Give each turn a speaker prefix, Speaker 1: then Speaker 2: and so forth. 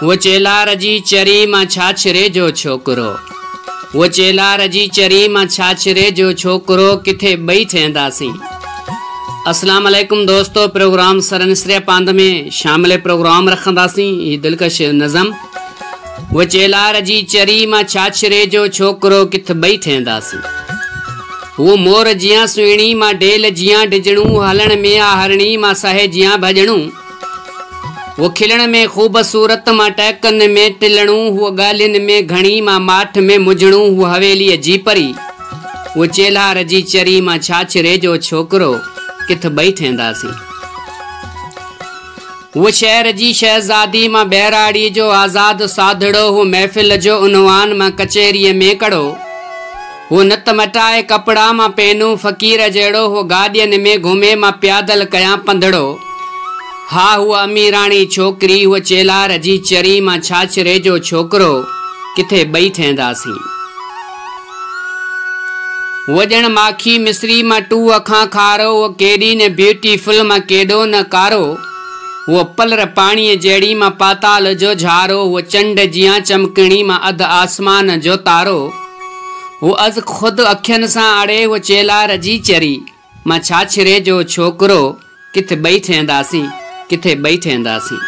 Speaker 1: वो चेलार जी चरी मां छाछरे जो छोकरो, वो चेलार जी चरी मां छाछरे जो छोकरो, किथे बई थेंदासीं। अस्सलाम वालेकुम दोस्तों, प्रोग्राम सरनसरिया पांद में शामिल प्रोग्राम रखंदासीं। ये दिलकश नज़म वो चेलार जी चरी मां छाछरे जो छोकरो, किथे बई थेंदासीं। वो मोर जियां सुहिणी मां ढेल जियां डिजणू, हलण में आ हरणी मां सहे जियां भजणू। वो खिलण में खूबसूरत मां टहकन में टिलणू, वो गालिन में घणी मां माठ में मुझणू, वो हवेली जी परी। वो चेलार जी चरी मां छाछरे जो छोकरो, किथ बई थेंदासीं। वो शहर जी शहजादी मां बहराड़ी जो आजाद साधड़ो, वो महफिल जो उनवान मां कचहरी में कड़ो। वो नत मटाए कपड़ा मां पेनू फकीर जड़ो, वो गाड़ियन में घुमे मां प्यादल कया पंधड़ो। हा हुआ अमीराणी छोकरी, वो चेलार जी चरी मां छाछरे जो छोकरो, किथे बई थेंदासीं। वो जण माखी मिस्री मां टू अखां खारो, वो केडी ने ब्यूटीफुल मां केडो न कारो। वो पलर पानी जेड़ी मां पाताल जो झारो, वो चंड जियां चमकणी मां अध आसमान जो तारो। वो अज खुद अखियन सां आड़े, वो चेलार जी चरी मां छाछरे जो छोकरो, किथे बई थेंदासीं, किथे बई थेंदासीं।